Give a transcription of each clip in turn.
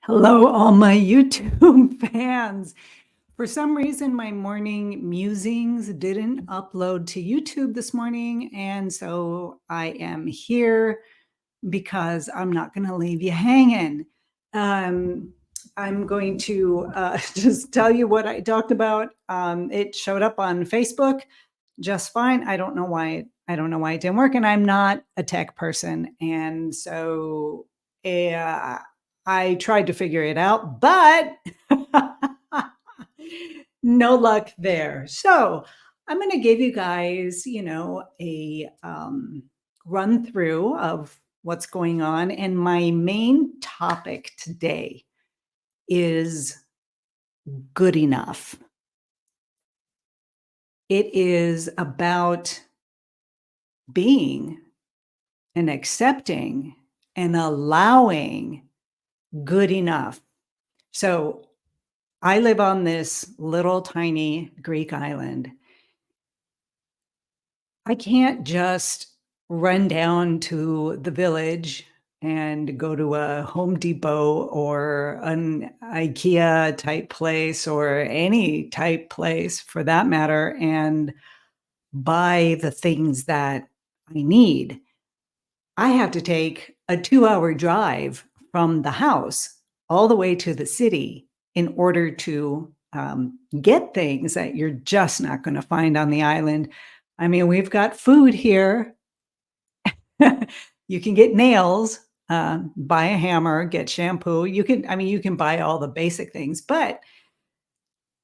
Hello, all my YouTube fans. For some reason, my morning musings didn't upload to YouTube this morning. And so I am here because I'm not going to leave you hanging. Um, I'm going to just tell you what I talked about. It showed up on Facebook just fine. I don't know why. I don't know why it didn't work, and I'm not a tech person, and so uh, I tried to figure it out, but no luck there. So I'm going to give you guys, a run through of what's going on, and my main topic today is good enough. It is about being and accepting and allowing good enough. So I live on this little tiny Greek island. I can't just run down to the village and go to a Home Depot or an IKEA type place or any type place for that matter and buy the things that I need. I have to take a 2-hour drive from the house all the way to the city in order to get things that you're just not going to find on the island. I mean, we've got food here. You can get nails, buy a hammer, get shampoo. You can buy all the basic things. But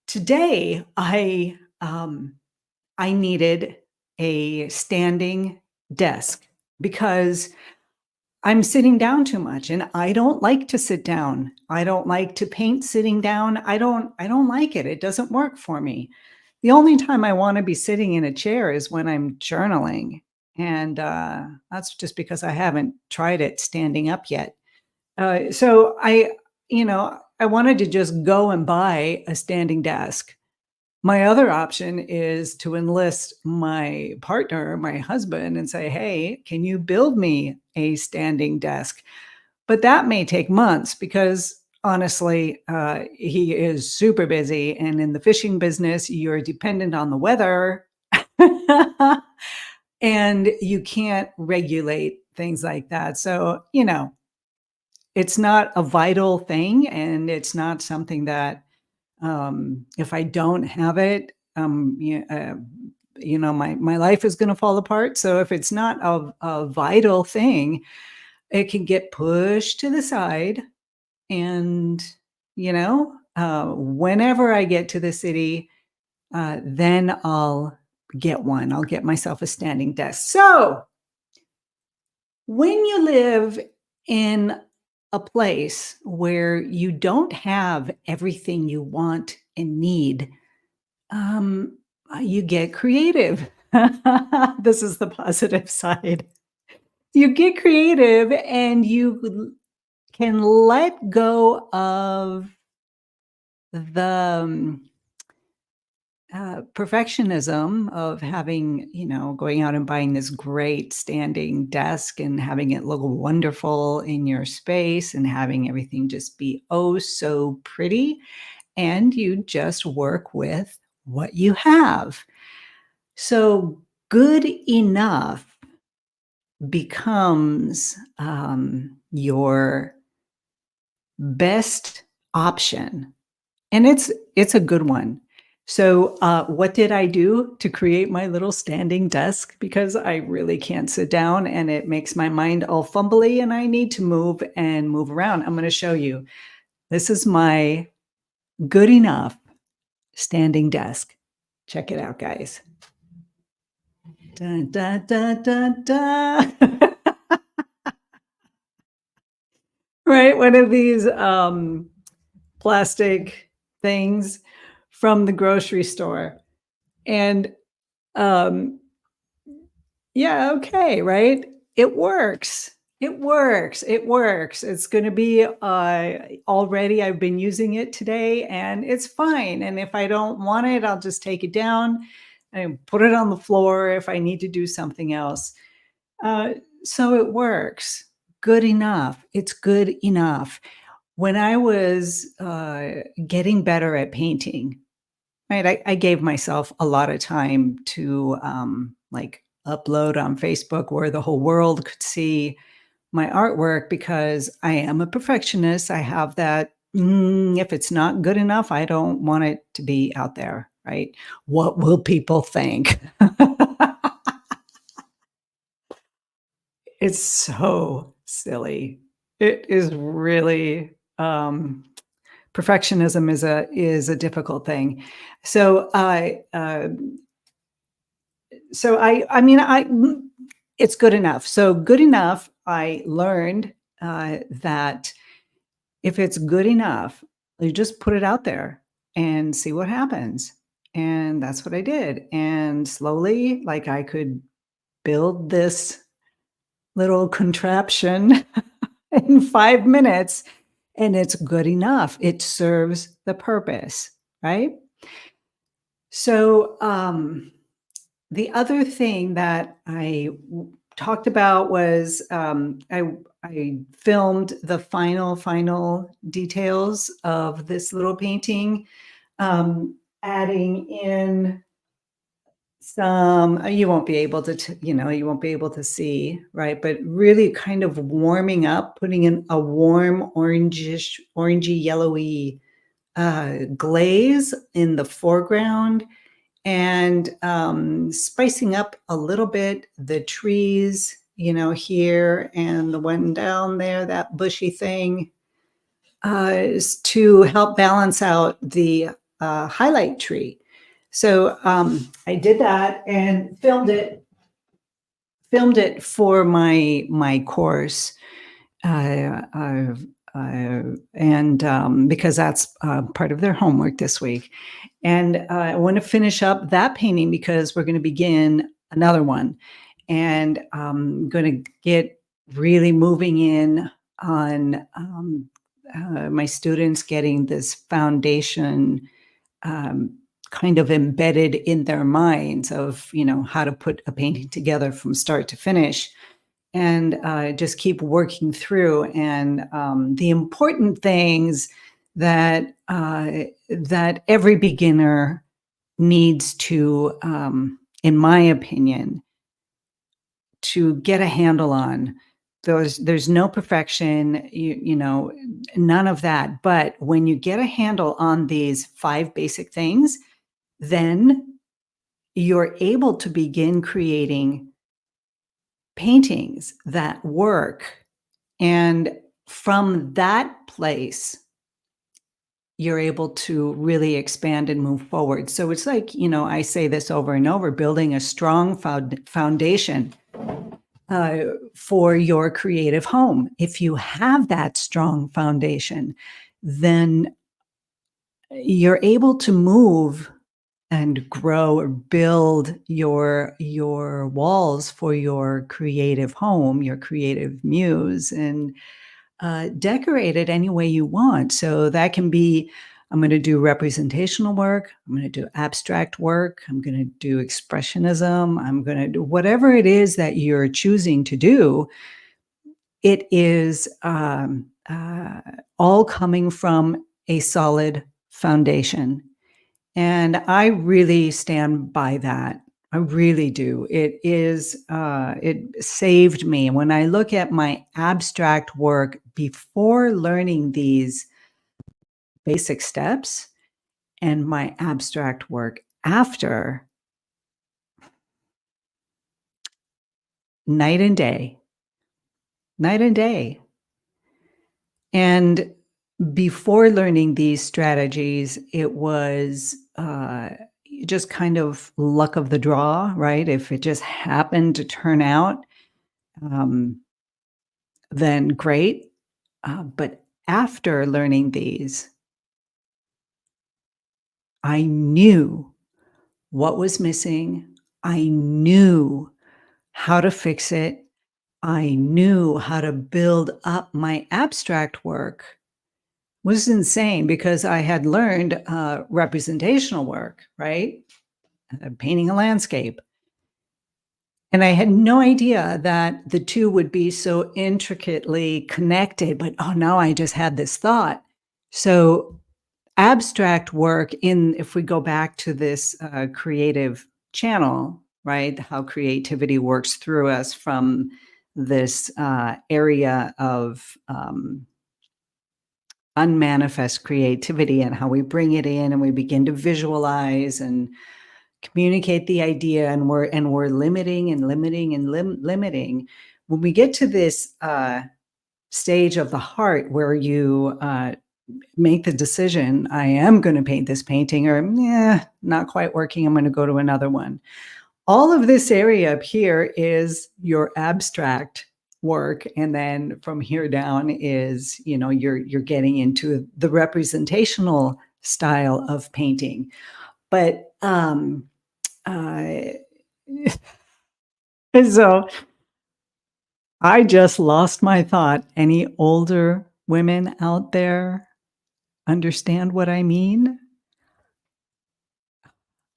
today, I needed a standing desk because I'm sitting down too much and I don't like to sit down. I don't like to paint sitting down. I don't like it. It doesn't work for me. The only time I want to be sitting in a chair is when I'm journaling. And that's just because I haven't tried it standing up yet. So I wanted to just go and buy a standing desk. My other option is to enlist my partner, my husband, and say, "Hey, can you build me a standing desk?" But that may take months because honestly, he is super busy. And in the fishing business, you're dependent on the weather and you can't regulate things like that. So, it's not a vital thing and it's not something that if I don't have it, my life is going to fall apart. So if it's not a vital thing, it can get pushed to the side. And whenever I get to the city, then I'll get one. I'll get myself a standing desk. So when you live in a place where you don't have everything you want and need, um, you get creative. This is the positive side. You get creative and you can let go of the perfectionism of having, going out and buying this great standing desk and having it look wonderful in your space and having everything just be oh so pretty. And you just work with what you have. So good enough becomes your best option, and it's a good one. So what did I do to create my little standing desk? Because I really can't sit down and it makes my mind all fumbly and I need to move and move around. I'm going to show you. This is my good enough standing desk. Check it out, guys. Dun, dun, dun, dun, dun. Right? One of these plastic things from the grocery store. And um, yeah, okay, right? It works. It works. It works. It's going to be already, I've been using it today and it's fine. And if I don't want it, I'll just take it down and put it on the floor if I need to do something else. Uh, so it works. Good enough. It's good enough. When I was, getting better at painting, right, I gave myself a lot of time to, like, upload on Facebook where the whole world could see my artwork because I am a perfectionist. I have that, if it's not good enough, I don't want it to be out there, right? What will people think? It's so silly. It is really, perfectionism is a difficult thing. So I mean, it's good enough. So good enough, I learned, that if it's good enough, you just put it out there and see what happens. And that's what I did. And slowly, like, I could build this little contraption in 5 minutes, and it's good enough. It serves the purpose, right? So, the other thing that I talked about was, I filmed the final details of this little painting, adding in some you won't be able to you won't be able to see, right? But really kind of warming up, putting in a warm orangey, yellowy, glaze in the foreground and, spicing up a little bit the trees, here and the one down there, that bushy thing, is to help balance out the, highlight tree. So, I did that and filmed it for my course, uh, and, because that's, part of their homework this week. And, I wanna finish up that painting because we're gonna begin another one, and I'm gonna get really moving in on, my students getting this foundation, um, kind of embedded in their minds of, how to put a painting together from start to finish, and, just keep working through, and, the important things that every beginner needs to, in my opinion, to get a handle on. There's no perfection, none of that, but when you get a handle on these 5 basic things, then you're able to begin creating paintings that work, and from that place you're able to really expand and move forward. So it's like, I say this over and over, building a strong foundation, uh, for your creative home. If you have that strong foundation, then you're able to move and grow or build your walls for your creative home, your creative muse, and decorate it any way you want. So that can be, I'm going to do representational work, I'm going to do abstract work, I'm going to do expressionism, I'm going to do whatever it is that you're choosing to do. It is, all coming from a solid foundation. And I really stand by that. I really do. It saved me. When I look at my abstract work before learning these basic steps and my abstract work after, night and day, night and day. And before learning these strategies, it was, just kind of luck of the draw, right? If it just happened to turn out, um, then great. But after learning these, I knew what was missing. I knew how to fix it. I knew how to build up my abstract work. Was insane because I had learned representational work, right? Painting a landscape. And I had no idea that the 2 would be so intricately connected, but, oh, now I just had this thought. So, abstract work in if we go back to this, creative channel, right? How creativity works through us from this, area of, unmanifest creativity and how we bring it in and we begin to visualize and communicate the idea and we're limiting and limiting and limiting. When we get to this stage of the heart where you make the decision, I am going to paint this painting, or yeah, not quite working, I'm going to go to another one. All of this area up here is your abstract work, and then from here down is, you're getting into the representational style of painting. But uh, so I just lost my thought. Any older women out there understand what I mean?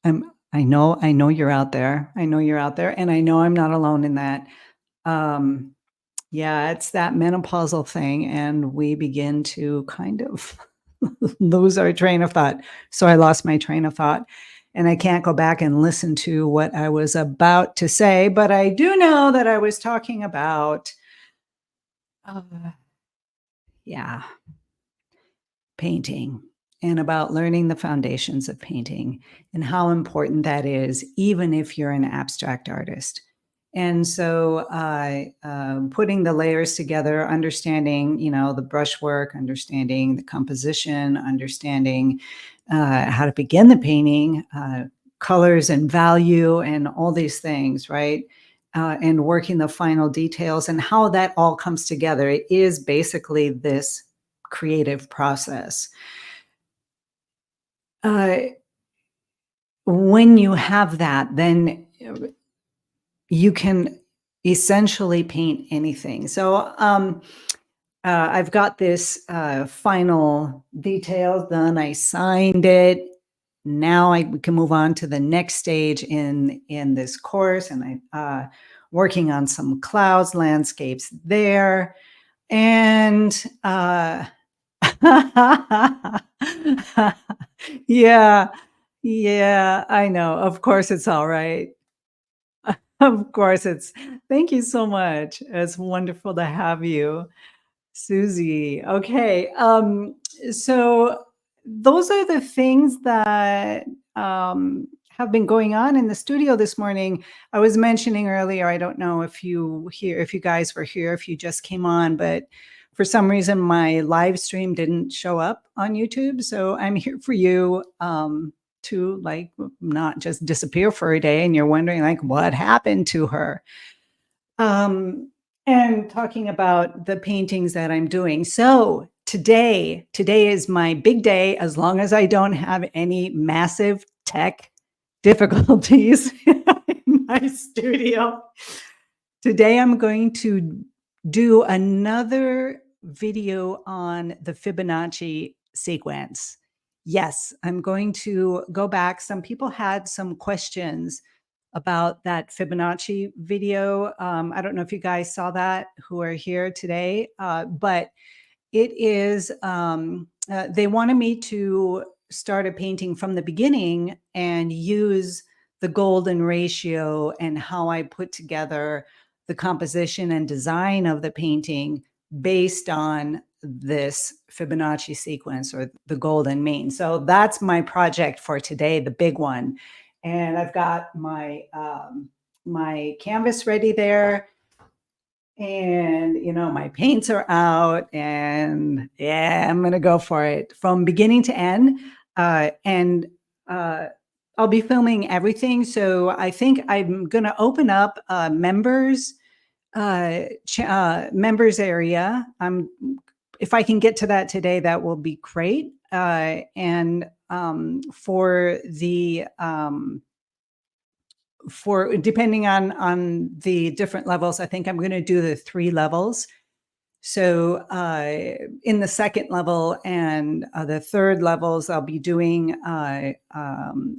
I know you're out there. I know you're out there, and I know I'm not alone in that. Um, yeah, it's that menopausal thing, and we begin to kind of lose our train of thought. So I lost my train of thought, and I can't go back and listen to what I was about to say, but I do know that I was talking about, uh, yeah, painting, and about learning the foundations of painting and how important that is, even if you're an abstract artist. And so, putting the layers together, understanding, the brushwork, understanding the composition, understanding how to begin the painting, colors and value, and all these things, right? And working the final details and how that all comes together. It is basically this creative process. Uh, when you have that, then you can essentially paint anything. So, I've got this final details done. I signed it. Now we can move on to the next stage in this course, and I working on some clouds, landscapes there, and yeah, yeah, I know. Of course, it's all right. Of course, it's thank you so much. It's wonderful to have you, Susie. Okay, so those are the things that have been going on in the studio this morning. I was mentioning earlier, I don't know if you guys were here, if you just came on, but for some reason my live stream didn't show up on YouTube. So I'm here for you. To like not just disappear for a day and you're wondering like what happened to her. Um, and talking about the paintings that I'm doing. So today is my big day, as long as I don't have any massive tech difficulties in my studio. Today I'm going to do another video on the Fibonacci sequence. Yes, I'm going to go back. Some people had some questions about that Fibonacci video. I don't know if you guys saw that who are here today, but it is, they wanted me to start a painting from the beginning and use the golden ratio and how I put together the composition and design of the painting based on this Fibonacci sequence or the golden mean. So that's my project for today, the big one. And I've got my canvas ready there, and my paints are out, and yeah, I'm gonna go for it from beginning to end. And I'll be filming everything, so I think I'm gonna open up members area. If I can get to that today, that will be great. And for depending on the different levels, I think I'm going to do the 3 levels. So in the second level and the third levels, I'll be doing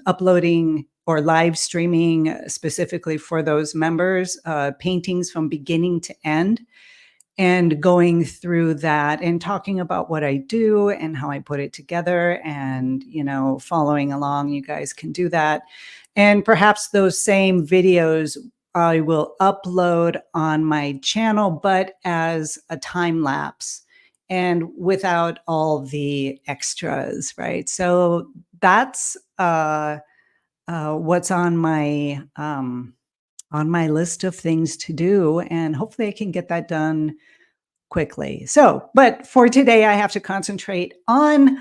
uploading or live streaming specifically for those members, paintings from beginning to end and going through that and talking about what I do and how I put it together and, following along. You guys can do that. And perhaps those same videos I will upload on my channel, but as a time lapse and without all the extras, right? So that's what's on my list of things to do, and hopefully I can get that done quickly. So, but for today, I have to concentrate on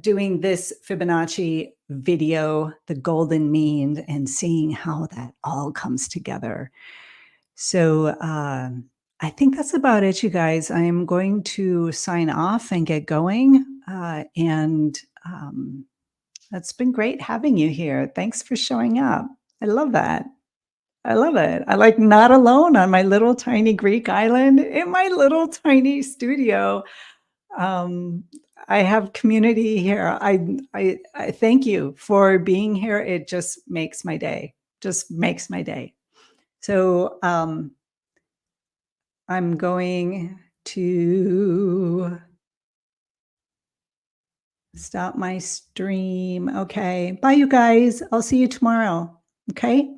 doing this Fibonacci video, the golden mean, and seeing how that all comes together. So, I think that's about it, you guys. I am going to sign off and get going. And It's been great having you here. Thanks for showing up. I love that. I love it. I like not alone on my little tiny Greek island in my little tiny studio. Um, I have community here. I thank you for being here. It just makes my day. Just makes my day. So I'm going to stop my stream. Okay. Bye, you guys. I'll see you tomorrow. Okay.